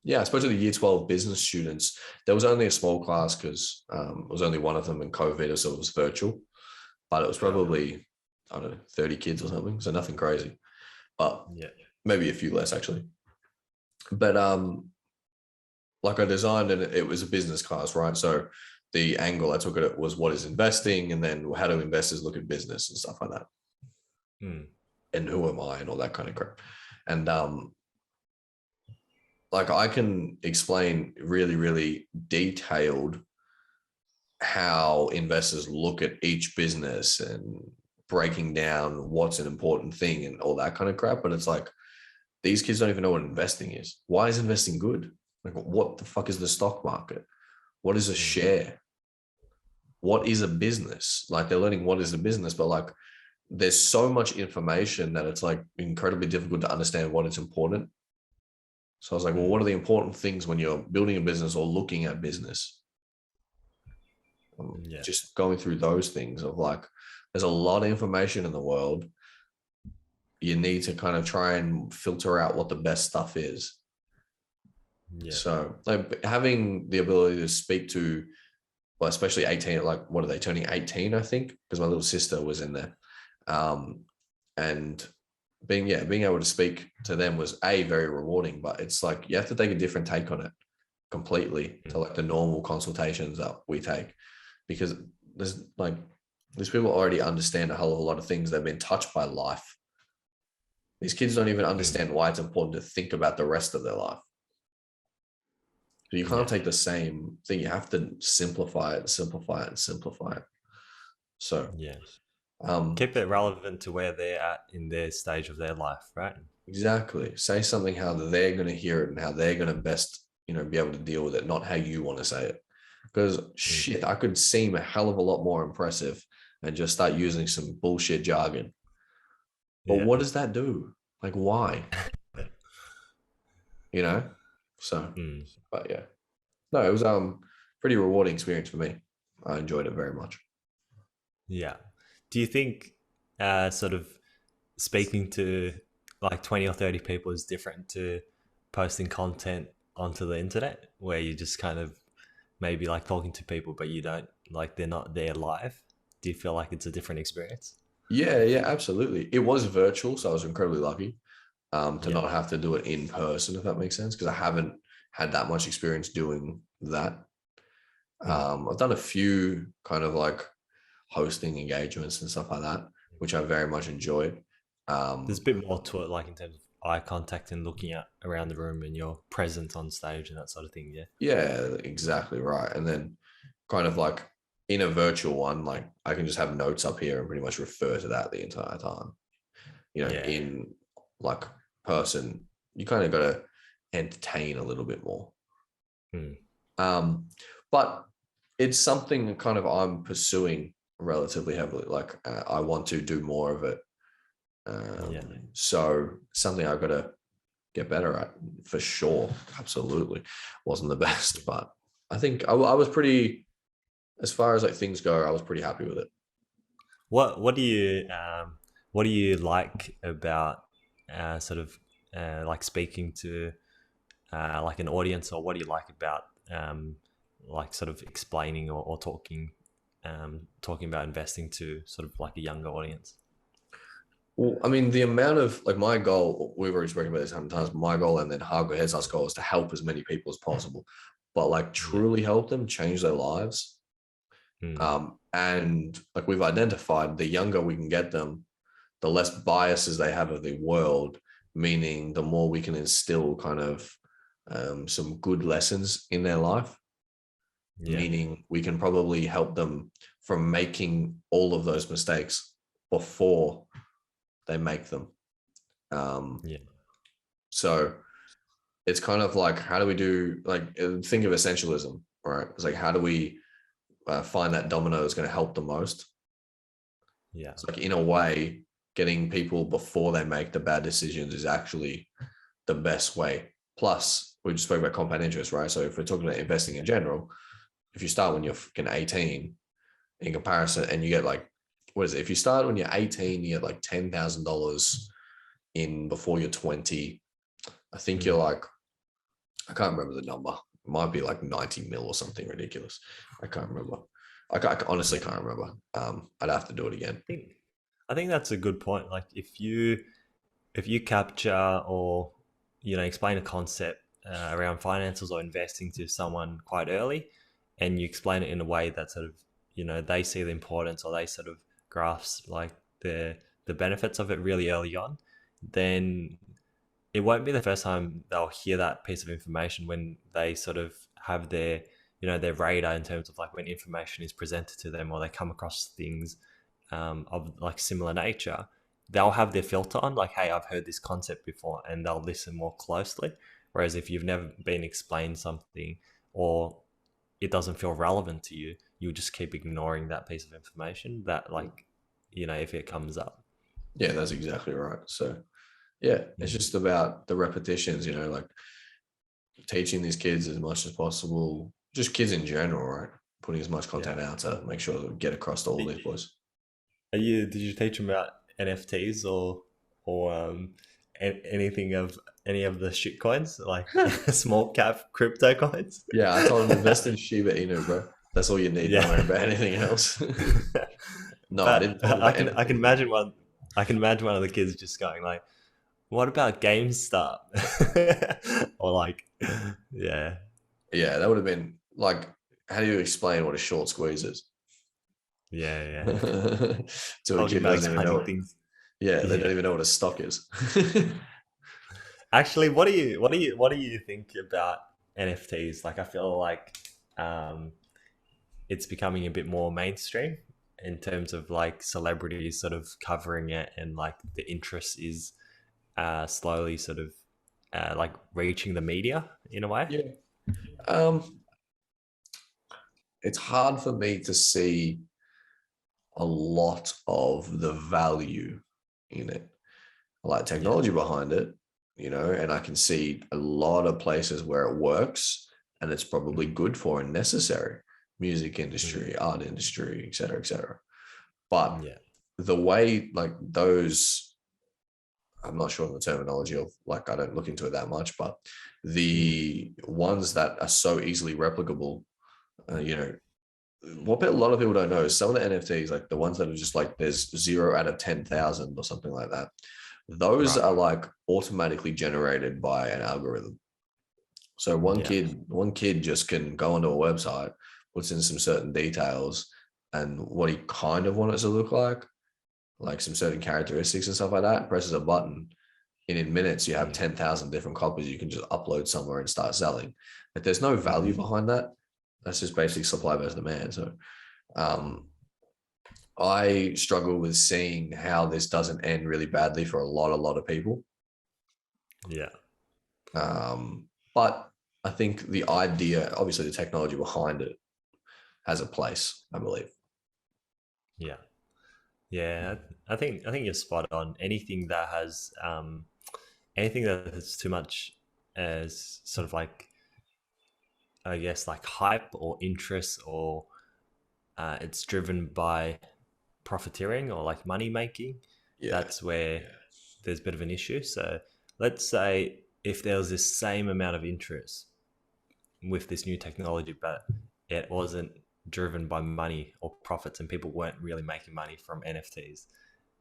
yeah, I spoke to the year 12 business students. There was only a small class because it was only one of them in COVID, so it was virtual, but it was Sure. probably, I don't know, 30 kids or something. So nothing crazy, but Yeah. maybe a few less actually. But like I designed it, it was a business class, right? So the angle I took at it was what is investing, and then how do investors look at business and stuff like that, Mm. and who am I and all that kind of crap. And like I can explain really, really detailed how investors look at each business and breaking down what's an important thing and all that kind of crap. But it's like, these kids don't even know what investing is. Why is investing good? Like, what the fuck is the stock market? What is a Mm. share? What is a business? Like, they're learning what is a business, but like, there's so much information that it's like incredibly difficult to understand what is important. So I was like, well, Mm. what are the important things when you're building a business or looking at business? Yeah. Just going through those things of like, there's a lot of information in the world. You need to kind of try and filter out what the best stuff is. Yeah. So like having the ability to speak to, well, especially 18, like what are they turning 18, I think, because my little sister was in there. And being able to speak to them was very rewarding, but it's like you have to take a different take on it completely Mm. to like the normal consultations that we take, because these people already understand a hell of a lot of things. They've been touched by life. These kids don't even Mm. understand why it's important to think about the rest of their life. So you can't Yeah. take the same thing. You have to simplify it, simplify it, and simplify it. So Yeah. um, Keep it relevant to where they're at in their stage of their life, right? exactly. Say something how they're going to hear it and how they're going to best, be able to deal with it, not how you want to say it. Because Mm. shit, I could seem a hell of a lot more impressive and just start using some bullshit jargon. But Yeah. what does that do? Like, why? You know? So, Mm. but yeah. No, it was pretty rewarding experience for me. I enjoyed it very much. Yeah. Do you think sort of speaking to like 20 or 30 people is different to posting content onto the internet where you just kind of maybe like talking to people but you don't like they're not there live? Do you feel like it's a different experience? Yeah, yeah, absolutely. It was virtual, so I was incredibly lucky to Yeah. not have to do it in person, if that makes sense, because I haven't had that much experience doing that. Mm. I've done a few kind of like hosting engagements and stuff like that, which I very much enjoyed. There's a Um, bit more to it, like in terms of eye contact and looking at around the room and your presence on stage and that sort of thing. Yeah. yeah, exactly right. And then kind of like in a virtual one, like I can just have notes up here and pretty much refer to that the entire time. Yeah. In like person, you kind of got to entertain a little bit more. Mm. Um, but it's something that kind of I'm pursuing relatively heavily. Like I want to do more of it. Yeah. So something I've got to get better at for sure. Absolutely. Wasn't the best, but I think I was pretty, as far as like things go, I was pretty happy with it. What what do you like about sort of like speaking to like an audience, or what do you like about like sort of explaining or talking talking about investing to sort of like a younger audience? Well, I mean, the amount of like my goal, we've already spoken about this 100 times. My goal and then Hardcore Headstart's goal is to help as many people as possible, but like Yeah. truly help them change their lives. Mm. And like we've identified, the younger we can get them, the less biases they have of the world, meaning the more we can instill kind of some good lessons in their life, Yeah. meaning we can probably help them from making all of those mistakes before they make them. Um, Yeah. so it's kind of like, how do we do, like, think of essentialism, right? It's like, how do we find that domino is going to help the most? Yeah. It's like, in a way, getting people before they make the bad decisions is actually the best way. Plus, we just spoke about compound interest, right? So if we're talking about investing in general, if you start when you're fucking 18 in comparison, and you get like, what is it? If you start when you're 18, you get like $10,000 in before you're 20. I think you're Mm. like, I can't remember the number. It might be like 90 mil or something ridiculous. I can't remember. I honestly Yeah. can't remember. I'd have to do it again. think I think that's a good point. Like if you capture or explain a concept around finances or investing to someone quite early, and you explain it in a way that sort of, they see the importance, or they sort of grasp like the benefits of it really early on, then it won't be the first time they'll hear that piece of information when they sort of have their, their radar, in terms of like when information is presented to them, or they come across things of like similar nature. They'll have their filter on, like, hey, I've heard this concept before, and they'll listen more closely. Whereas if you've never been explained something, or it doesn't feel relevant to you, you'll just keep ignoring that piece of information that, like, if it comes up. Yeah, that's exactly right. So yeah, it's just about the repetitions, like teaching these kids as much as possible, just kids in general, right? Putting as much Yeah. content out to make sure that we get across to all these boys. Did you teach them about NFTs, or anything of any of the shit coins, like small cap crypto coins? Yeah, I told them invest in Shiba Inu, bro. That's all you need. Don't worry Yeah. about anything else. No, I But didn't talk about I can NFTs. imagine one of the kids just going like, "What about GameStop?" Or like, yeah, Yeah, that would have been like, how do you explain what a short squeeze is? yeah, yeah. To a Talking kid who about doesn't even know explaining it. things. Yeah, they don't Yeah. even know what a stock is. Actually, what do you think about NFTs? Like, I feel like um, it's becoming a bit more mainstream in terms of like celebrities sort of covering it, and like the interest is slowly sort of like reaching the media in a way. Yeah. Um, it's hard for me to see a lot of the value in it, like Yeah. technology behind it, and I can see a lot of places where it works and it's probably Mm, good for and necessary. Music mm, industry, art industry, et cetera, et cetera. But yeah. the way like those, I'm not sure on the terminology of, like, I don't look into it that much, but Mm, the ones that are so easily replicable, what a lot of people don't know is some of the NFTs, like the ones that are just like there's 0 out of 10,000 or something like that. Those right. are like automatically generated by an algorithm. So one Yeah. kid, one kid just can go onto a website, puts in some certain details and what he kind of wants it to look like some certain characteristics and stuff like that, presses a button, and in minutes you have Mm, 10,000 different copies you can just upload somewhere and start selling. But there's no value mm, behind that. That's just basically supply versus demand. So um, I struggle with seeing how this doesn't end really badly for a lot of people. yeah. But I think the idea, obviously, the technology behind it has a place, I believe. Yeah. Yeah. I think you're spot on. Anything that has too much as sort of like, I guess, like hype or interest, or it's driven by profiteering or like money making, Yeah. that's where there's a bit of an issue. So let's say if there was this same amount of interest with this new technology, but it wasn't driven by money or profits, and people weren't really making money from NFTs,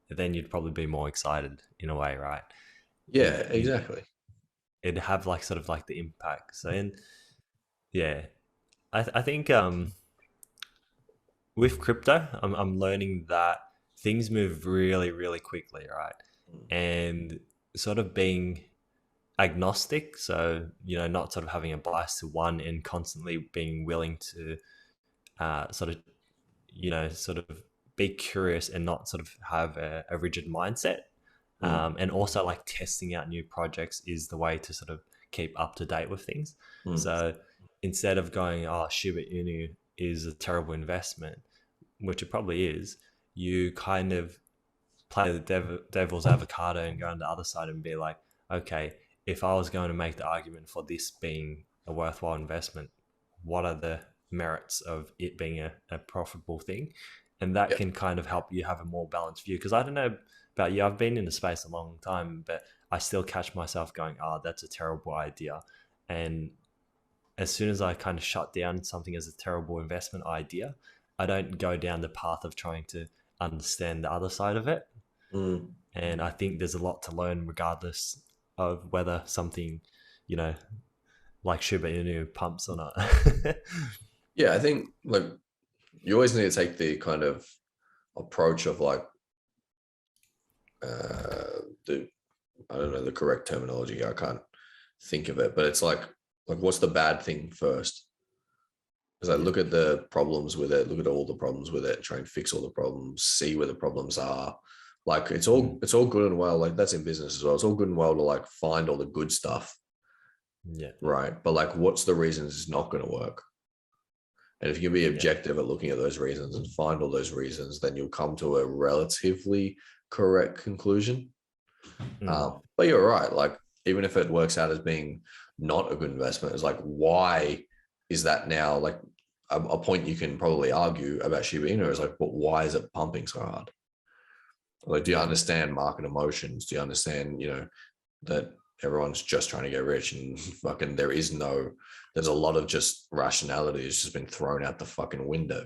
then you'd probably be more excited in a way, right? Yeah, You exactly. It'd have like sort of like the impact. So, and yeah, I think with crypto, I'm learning that things move really, really quickly, right? And sort of being agnostic, so not sort of having a bias to one, and constantly being willing to sort of sort of be curious, and not sort of have a rigid mindset. Mm, And also like testing out new projects is the way to sort of keep up to date with things. mm, So instead of going, oh, Shiba Inu is a terrible investment, which it probably is, you kind of play the devil's avocado and go on the other side and be like, okay, if I was going to make the argument for this being a worthwhile investment, what are the merits of it being a profitable thing? And that yeah. can kind of help you have a more balanced view. Because I don't know about you, I've been in the space a long time, but I still catch myself going, oh, that's a terrible idea. And as soon as I kind of shut down something as a terrible investment idea, I don't go down the path of trying to understand the other side of it. Mm. And I think there's a lot to learn regardless of whether something, you know, like Shiba Inu pumps or not. Yeah, I think like you always need to take the kind of approach of like the I don't know the correct terminology. I can't think of it, but it's like what's the bad thing first? It's like Yeah. look at the problems with it, look at all the problems with it, try and fix all the problems, see where the problems are. Like Mm. it's all good and well. Like that's in business as well. It's all good and well to like find all the good stuff, Yeah. right? But like, what's the reasons it's not going to work? And if you can be Yeah. objective at looking at those reasons and find all those reasons, then you'll come to a relatively correct conclusion. Mm. But you're right. Like, even if it works out as being not a good investment, it's like, why is that now like a point you can probably argue about Shiba Inu is like, but why is it pumping so hard? Like, do you Yeah. understand market emotions? Do you understand, that everyone's just trying to get rich and fucking there's a lot of just rationality has just been thrown out the fucking window,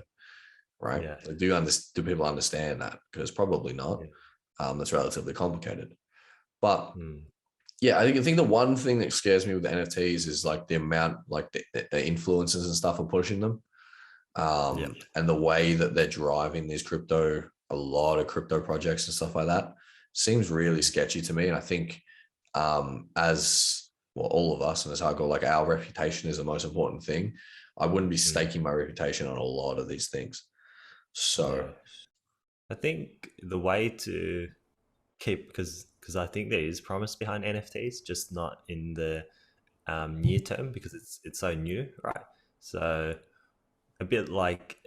right? Yeah. Like, do people understand that? Because probably not. Yeah. That's relatively complicated. But Mm. yeah, I think the one thing that scares me with the NFTs is like the amount, like the influencers and stuff are pushing them, Yeah. and the way that they're driving a lot of crypto projects and stuff like that seems really sketchy to me. And I think, as well, all of us, and as hardcore, like our reputation is the most important thing. I wouldn't be Mm. staking my reputation on a lot of these things. So Yeah. I think the way to keep, because I think there is promise behind NFTs, just not in the near term because it's so new, right? So a bit like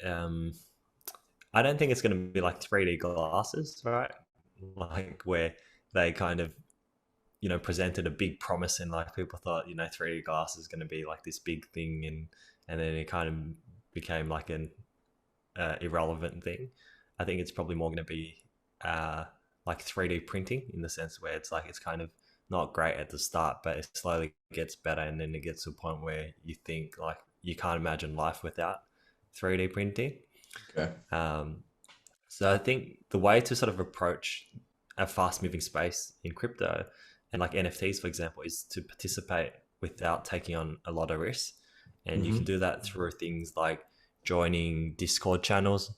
I don't think it's going to be like 3D glasses, right? Like where they kind of presented a big promise and like people thought 3D glasses is going to be like this big thing, and then it kind of became like an irrelevant thing. I think it's probably more going to be uh, like 3D printing in the sense where it's like it's kind of not great at the start, but it slowly gets better, and then it gets to a point where you think like you can't imagine life without 3D printing. okay, Um, so I think the way to sort of approach a fast moving space in crypto and like NFTs, for example, is to participate without taking on a lot of risks. And you can mm-hmm. do that through things like joining Discord channels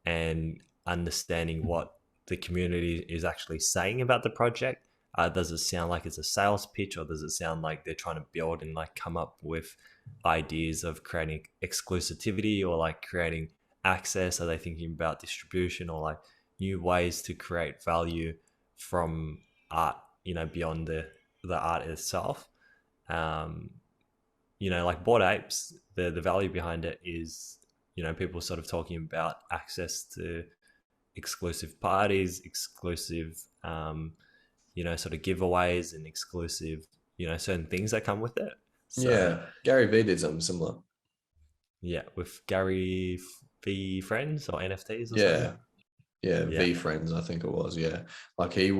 and understanding what the community is actually saying about the project. Does it sound like it's a sales pitch, or does it sound like they're trying to build and like come up with ideas of creating exclusivity or like creating access? Are they thinking about distribution or like new ways to create value from art, beyond the art itself? Um, like Bored Apes, the value behind it is, people sort of talking about access to exclusive parties, exclusive, sort of giveaways and exclusive, certain things that come with it. So Yeah, Gary Vee did something similar. yeah, with Gary V Friends or NFTs or something. Yeah, yeah, Yeah. V Friends, I think it was. Yeah, like he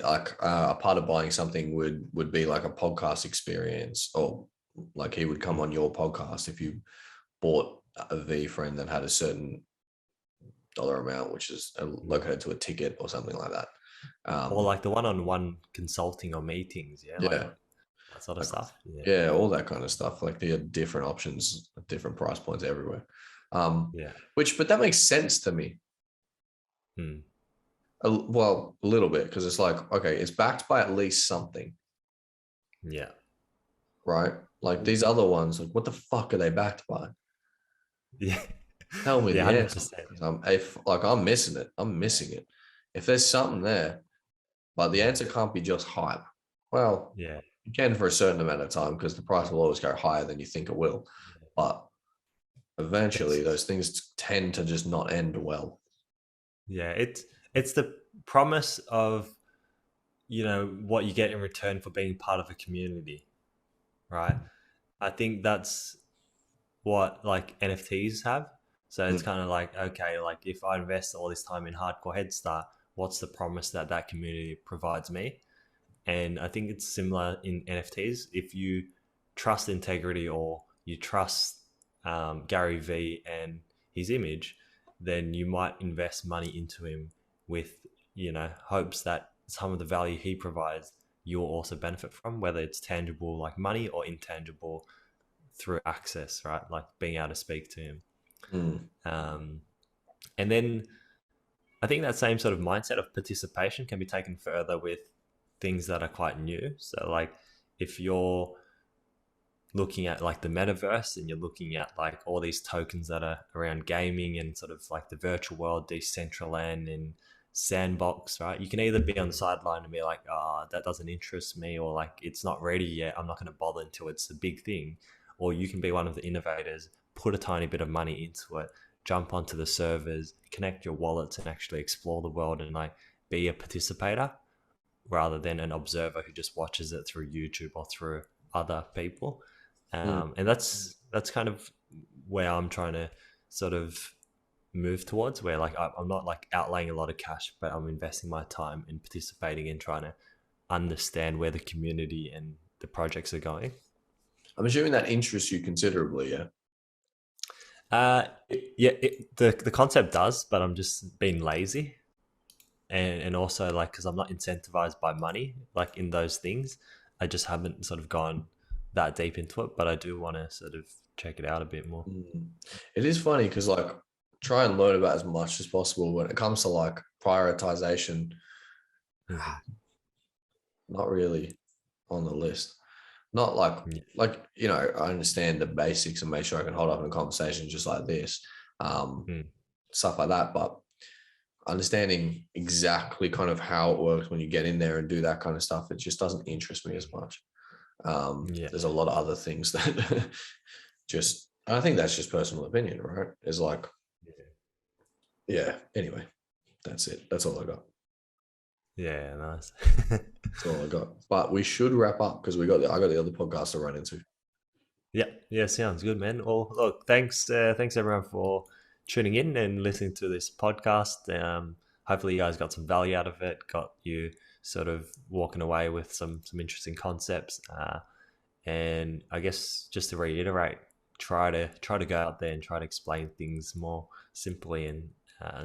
like a part of buying something would be like a podcast experience, or like he would come Mm. on your podcast if you bought a V Friend that had a certain dollar amount, which is Mm. located to a ticket or something like that. Or Um, like the one-on-one consulting or meetings, yeah, like yeah, that sort of like stuff. Yeah. yeah, all that kind of stuff. Like there are different options, different price points everywhere. Yeah. But that makes sense to me. Mm. Well, a little bit, because it's like, okay, it's backed by at least something, Yeah. right? Like these other ones, like what the fuck are they backed by? Yeah. Tell me Yeah, the answer. 100%. 'Cause if like I'm missing it, I'm missing it. If there's something there, but the Mm. answer can't be just hype. Well, Yeah. you can for a certain amount of time because the price will always go higher than you think it will. But eventually, It's those things tend to just not end well. yeah, it's the promise of, what you get in return for being part of a community, right? I think that's what like NFTs have. So it's Mm. kind of like, okay, like if I invest all this time in Hardcore Headstart, what's the promise that that community provides me? And I think it's similar in NFTs. If you trust integrity or you trust Gary Vee and his image, then you might invest money into him with, hopes that some of the value he provides, you'll also benefit from, whether it's tangible like money or intangible through access, right? Like being able to speak to him. Mm. And then I think that same sort of mindset of participation can be taken further with things that are quite new. So like if you're looking at like the metaverse and you're looking at like all these tokens that are around gaming and sort of like the virtual world, Decentraland and Sandbox, right? You can either be on the sideline and be like, oh, that doesn't interest me, or like it's not ready yet, I'm not going to bother until it's a big thing. Or you can be one of the innovators, put a tiny bit of money into it, jump onto the servers, connect your wallets and actually explore the world and like be a participator rather than an observer who just watches it through YouTube or through other people. Mm. And that's kind of where I'm trying to sort of move towards, where like I'm not like outlaying a lot of cash, but I'm investing my time in participating and trying to understand where the community and the projects are going. I'm assuming that interests you considerably, yeah? The concept does, but I'm just being lazy, and also like because I'm not incentivized by money, like in those things, I just haven't sort of gone that deep into it. But I do want to sort of check it out a bit more. Mm. It is funny because like try and learn about as much as possible when it comes to like prioritization. Mm-hmm. Not really on the list. Not like Yeah. you know, I understand the basics and make sure I can hold up in a conversation just like this, Mm. stuff like that. But understanding exactly kind of how it works when you get in there and do that kind of stuff, it just doesn't interest me as much. Yeah. There's a lot of other things that just, I think that's just personal opinion, right? Is like, yeah. Anyway, that's it. That's all I got. Yeah, nice. That's all I got. But we should wrap up because I got the other podcast to run into. Yeah, sounds good, man. Well, look, thanks everyone for tuning in and listening to this podcast. Hopefully, you guys got some value out of it. Got you sort of walking away with some interesting concepts. And I guess just to reiterate, try to go out there and try to explain things more simply and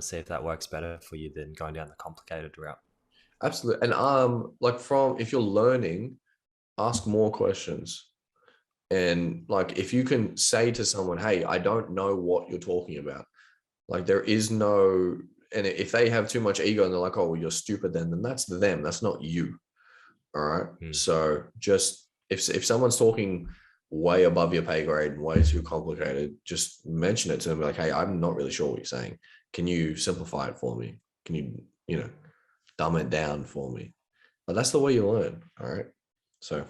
see if that works better for you than going down the complicated route. Absolutely. And like from if you're learning, ask more questions. And like if you can say to someone, hey, I don't know what you're talking about. Like there is no, and if they have too much ego and they're like, oh, well, you're stupid, then that's them. That's not you. All right. Mm. So just if someone's talking way above your pay grade and way too complicated, just mention it to them like, hey, I'm not really sure what you're saying. Can you simplify it for me? Can you dumb it down for me? But that's the way you learn. All right. So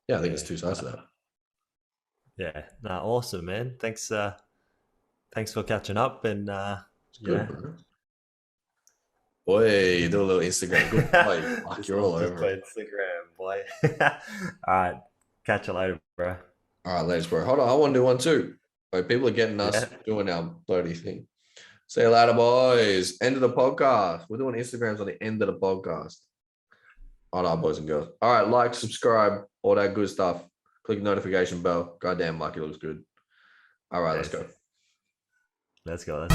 yeah, I think there's two sides to that. Yeah, no, awesome, man. Thanks for catching up and Good, bro. Boy, you do a little Instagram. Good boy. Fuck, you're all over it. Instagram, boy. All right, catch you later, bro. All right, ladies, bro. Hold on, I want to do one too. Wait, people are getting us Yeah. doing our bloody thing. See you later, boys. End of the podcast. We're doing Instagrams on the end of the podcast. All right, boys and girls. All right, like, subscribe, all that good stuff. Click the notification bell. Goddamn, Lucky looks good. All right, let's go. Let's go.